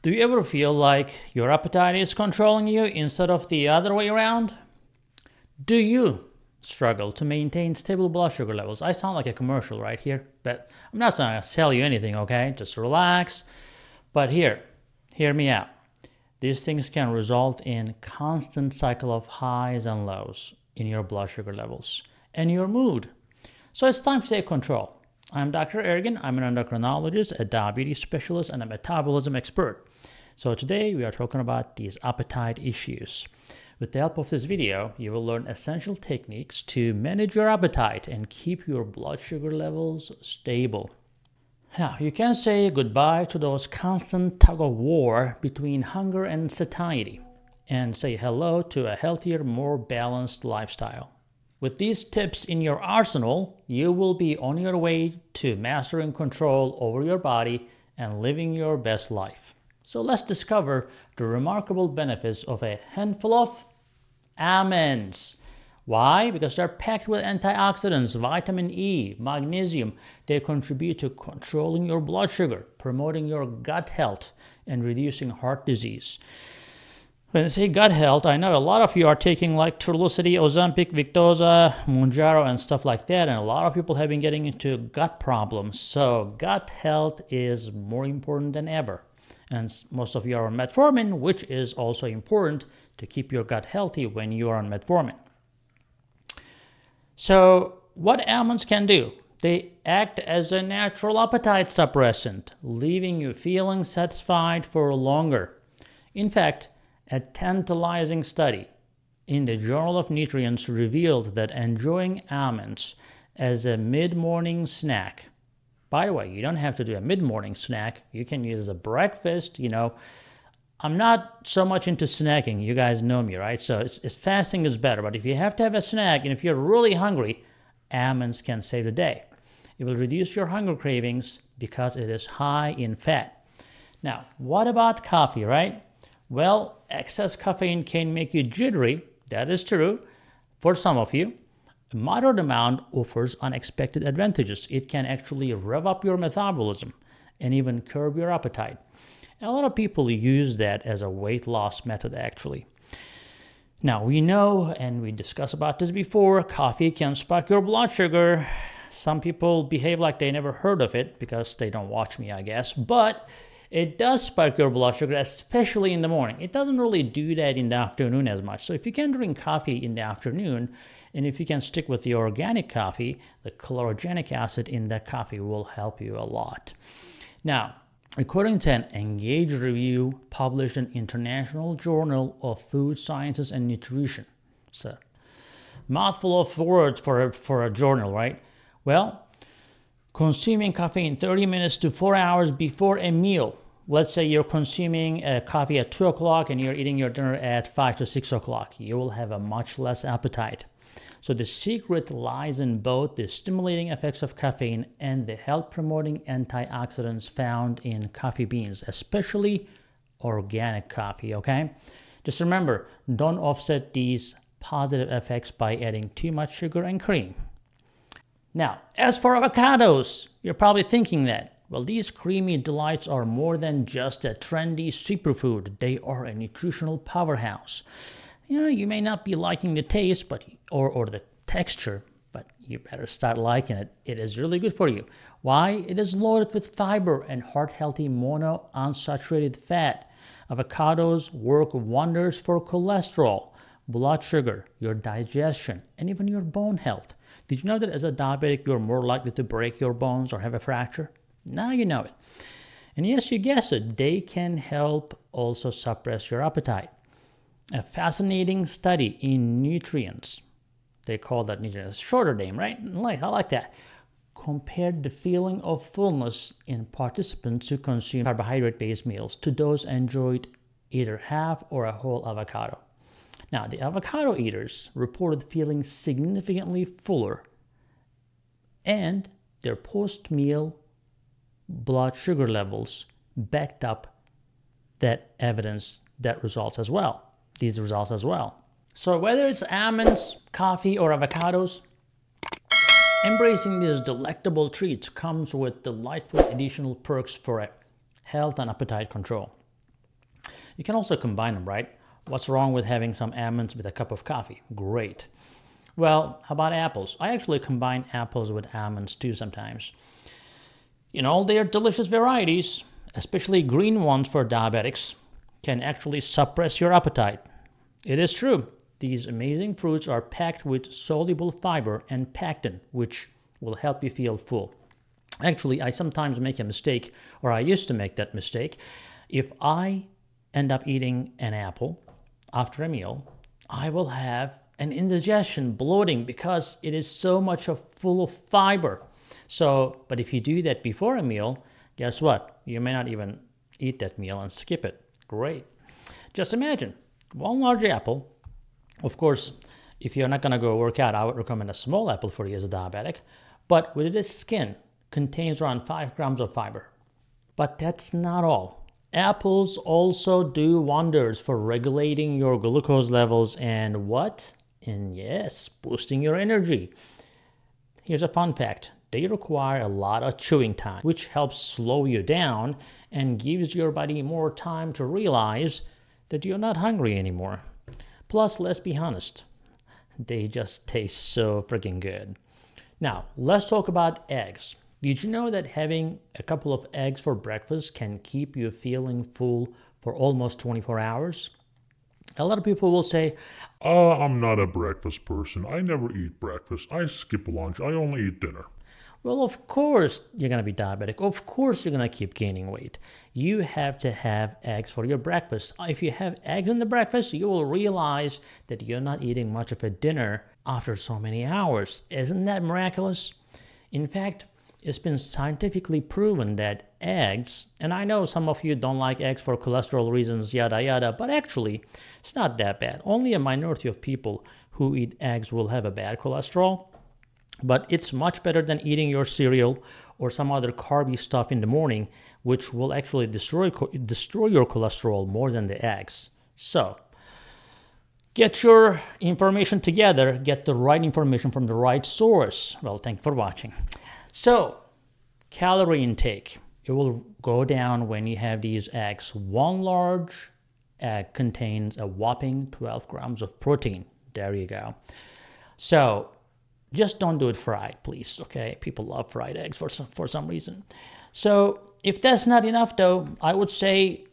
Do you ever feel like your appetite is controlling you instead of the other way around? Do you struggle to maintain stable blood sugar levels? I sound like a commercial right here, but I'm not going to sell you anything, okay? Just relax. But hear me out. These things can result in constant cycle of highs and lows in your blood sugar levels and your mood. So it's time to take control. I'm Dr. Ergin. I'm an endocrinologist, a diabetes specialist, and a metabolism expert. So today we are talking about these appetite issues. With the help of this video, you will learn essential techniques to manage your appetite and keep your blood sugar levels stable. Now, you can say goodbye to those constant tug-of-war between hunger and satiety and say hello to a healthier, more balanced lifestyle. With these tips in your arsenal, you will be on your way to mastering control over your body and living your best life. So let's discover the remarkable benefits of a handful of almonds. Why? Because they're packed with antioxidants, vitamin E, magnesium. They contribute to controlling your blood sugar, promoting your gut health, and reducing heart disease. When I say gut health, I know a lot of you are taking like Trulicity, Ozempic, Victoza, Mounjaro, and stuff like that, and a lot of people have been getting into gut problems. So gut health is more important than ever. And most of you are on metformin, which is also important to keep your gut healthy when you are on metformin. So what almonds can do? They act as a natural appetite suppressant, leaving you feeling satisfied for longer. In fact, a tantalizing study in the Journal of Nutrients revealed that enjoying almonds as a mid-morning snack, by the way, you don't have to do a mid-morning snack, you can use as a breakfast, I'm not so much into snacking, you guys know me, right? So fasting is better, but if you have to have a snack and if you're really hungry, almonds can save the day. It will reduce your hunger cravings because it is high in fat. Now, what about coffee, right? Well, excess caffeine can make you jittery. That is true for some of you. A moderate amount offers unexpected advantages. It can actually rev up your metabolism and even curb your appetite. A lot of people use that as a weight loss method, actually. Now, we know, and we discussed about this before, coffee can spike your blood sugar. Some people behave like they never heard of it because they don't watch me, I guess. But it does spike your blood sugar, especially in the morning. It doesn't really do that in the afternoon as much. So if you can drink coffee in the afternoon, and if you can stick with the organic coffee, the chlorogenic acid in that coffee will help you a lot. Now, according to an Engage review published in International Journal of Food Sciences and Nutrition, so mouthful of words for a journal, right? Well, consuming caffeine 30 minutes to 4 hours before a meal. Let's say you're consuming coffee at 2 o'clock and you're eating your dinner at 5 to 6 o'clock. You will have a much less appetite. So the secret lies in both the stimulating effects of caffeine and the health-promoting antioxidants found in coffee beans, especially organic coffee, okay? Just remember, don't offset these positive effects by adding too much sugar and cream. Now, as for avocados, you're probably thinking that, well, these creamy delights are more than just a trendy superfood. They are a nutritional powerhouse. You may not be liking the taste or the texture, but you better start liking it. It is really good for you. Why? It is loaded with fiber and heart-healthy monounsaturated fat. Avocados work wonders for cholesterol, blood sugar, your digestion, and even your bone health. Did you know that as a diabetic, you're more likely to break your bones or have a fracture? Now you know it. And yes, you guessed it, they can help also suppress your appetite. A fascinating study in Nutrients, they call that Nutrients, shorter name, right? I like that. Compared the feeling of fullness in participants who consume carbohydrate-based meals to those enjoyed either half or a whole avocado. Now, the avocado eaters reported feeling significantly fuller, and their post-meal blood sugar levels backed up that evidence, that results as well. These results as well. So whether it's almonds, coffee, or avocados, embracing these delectable treats comes with delightful additional perks for health and appetite control. You can also combine them, right? What's wrong with having some almonds with a cup of coffee? Great. Well, how about apples? I actually combine apples with almonds too sometimes. In all their delicious varieties, especially green ones for diabetics, can actually suppress your appetite. It is true. These amazing fruits are packed with soluble fiber and pectin, which will help you feel full. Actually, I sometimes make a mistake, or I used to make that mistake. If I end up eating an apple after a meal, I will have an indigestion, bloating, because it is so much full of fiber. So, but if you do that before a meal, guess what? You may not even eat that meal and skip it. Great. Just imagine, one large apple. Of course, if you're not going to go work out, I would recommend a small apple for you as a diabetic. But with its skin, contains around 5 grams of fiber. But that's not all. Apples also do wonders for regulating your glucose levels and what? And yes, boosting your energy. Here's a fun fact. They require a lot of chewing time, which helps slow you down and gives your body more time to realize that you're not hungry anymore. Plus, let's be honest, they just taste so freaking good. Now, let's talk about eggs. Did you know that having a couple of eggs for breakfast can keep you feeling full for almost 24 hours? A lot of people will say, I'm not a breakfast person. I never eat breakfast. I skip lunch. I only eat dinner. well, of course you're going to be diabetic. Of course you're going to keep gaining weight. You have to have eggs for your breakfast. If you have eggs in the breakfast, you will realize that you're not eating much of a dinner after so many hours. Isn't that miraculous? In fact, it's been scientifically proven that eggs, and I know some of you don't like eggs for cholesterol reasons, yada yada, but actually, it's not that bad. Only a minority of people who eat eggs will have a bad cholesterol, but it's much better than eating your cereal or some other carby stuff in the morning, which will actually destroy your cholesterol more than the eggs. So, get your information together, get the right information from the right source. Well, thank you for watching. So, calorie intake, it will go down when you have these eggs. One large egg contains a whopping 12 grams of protein. There you go. So, just don't do it fried, please, okay? People love fried eggs for some reason. So, if that's not enough, though, I would say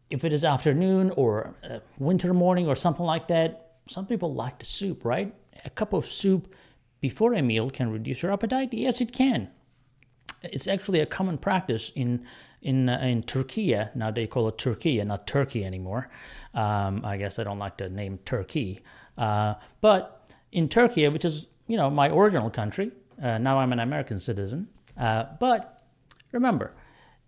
if it is afternoon or winter morning or something like that, some people like the soup, right? A cup of soup before a meal can reduce your appetite? Yes, it can. It's actually a common practice in Turkey. Now they call it Turkey, not Turkey anymore. I guess I don't like the name Turkey. But in Turkey, which is, you know, my original country, now I'm an American citizen. But remember,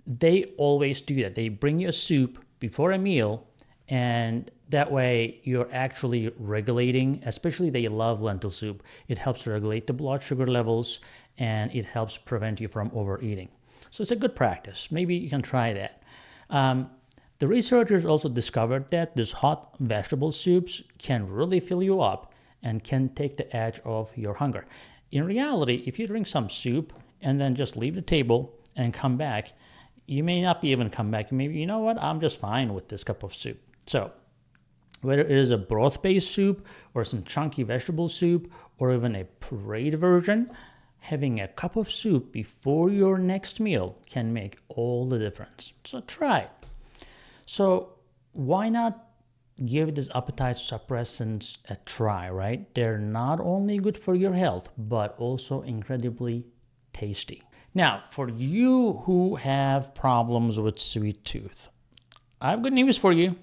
they always do that. They bring you a soup before a meal, and that way you're actually regulating, especially they love lentil soup. It helps regulate the blood sugar levels and it helps prevent you from overeating. So it's a good practice. Maybe you can try that. The researchers also discovered that these hot vegetable soups can really fill you up and can take the edge off your hunger. In reality, if you drink some soup and then just leave the table and come back, you may not be even come back. Maybe, you know what, I'm just fine with this cup of soup. So, whether it is a broth-based soup or some chunky vegetable soup or even a pureed version, having a cup of soup before your next meal can make all the difference. So try it. So why not give these appetite suppressants a try, right? They're not only good for your health, but also incredibly tasty. Now, for you who have problems with sweet tooth, I have good news for you.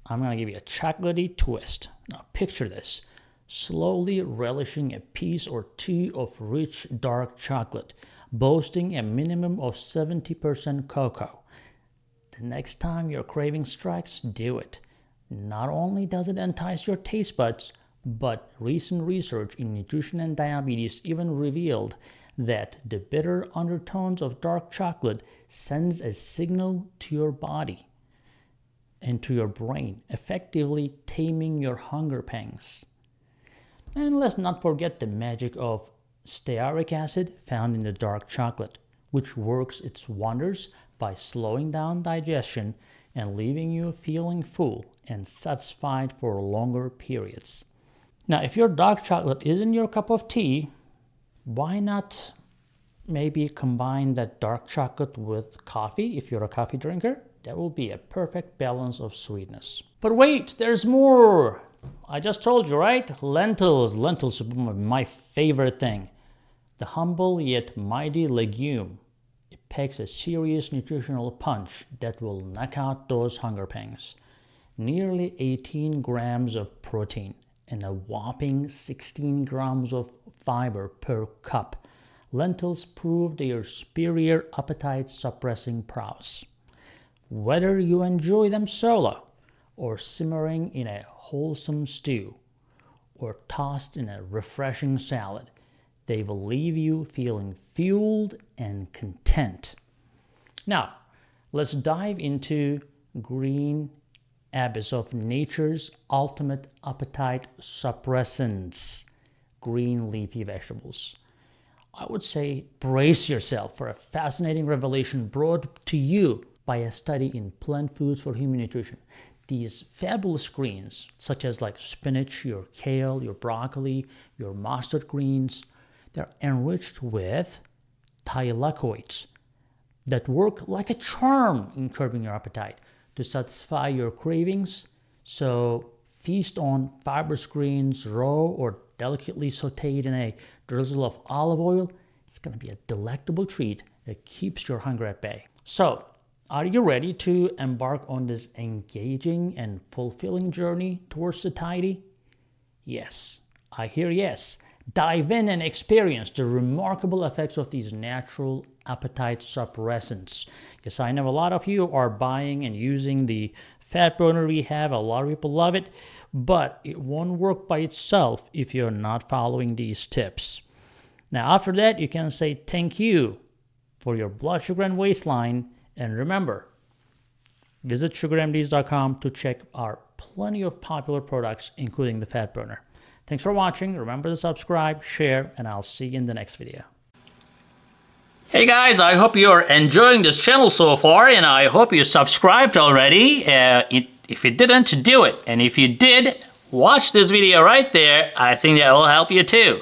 I'm going to give you a chocolatey twist. Now, picture this. Slowly relishing a piece or two of rich dark chocolate, boasting a minimum of 70% cocoa. The next time your craving strikes, do it. Not only does it entice your taste buds, but recent research in nutrition and diabetes even revealed that the bitter undertones of dark chocolate sends a signal to your body and to your brain, effectively taming your hunger pangs. And let's not forget the magic of stearic acid found in the dark chocolate, which works its wonders by slowing down digestion, and leaving you feeling full and satisfied for longer periods. Now, if your dark chocolate isn't your cup of tea, why not maybe combine that dark chocolate with coffee if you're a coffee drinker? That will be a perfect balance of sweetness. But wait, there's more! I just told you, right? Lentils. Lentils are my favorite thing. The humble yet mighty legume. It packs a serious nutritional punch that will knock out those hunger pangs. Nearly 18 grams of protein and a whopping 16 grams of fiber per cup. Lentils prove their superior appetite-suppressing prowess. Whether you enjoy them solo, or simmering in a wholesome stew, or tossed in a refreshing salad, they will leave you feeling fueled and content. Now, let's dive into green abyss of nature's ultimate appetite suppressants, green leafy vegetables. I would say brace yourself for a fascinating revelation brought to you by a study in Plant Foods for Human Nutrition. These fabulous greens, such as like spinach, your kale, your broccoli, your mustard greens, they're enriched with thylakoids that work like a charm in curbing your appetite to satisfy your cravings. So feast on fibrous greens, raw or delicately sauteed in a drizzle of olive oil. It's going to be a delectable treat that keeps your hunger at bay. So, are you ready to embark on this engaging and fulfilling journey towards satiety? Yes, I hear yes. Dive in and experience the remarkable effects of these natural appetite suppressants. Yes, I know a lot of you are buying and using the fat burner we have. A lot of people love it, but it won't work by itself if you're not following these tips. Now, after that, you can say thank you for your blood sugar and waistline. And remember, visit SugarMDs.com to check our plenty of popular products, including the fat burner. Thanks for watching. Remember to subscribe, share, and I'll see you in the next video. Hey guys, I hope you're enjoying this channel so far, and I hope you subscribed already. If you didn't, do it. And if you did, watch this video right there. I think that will help you too.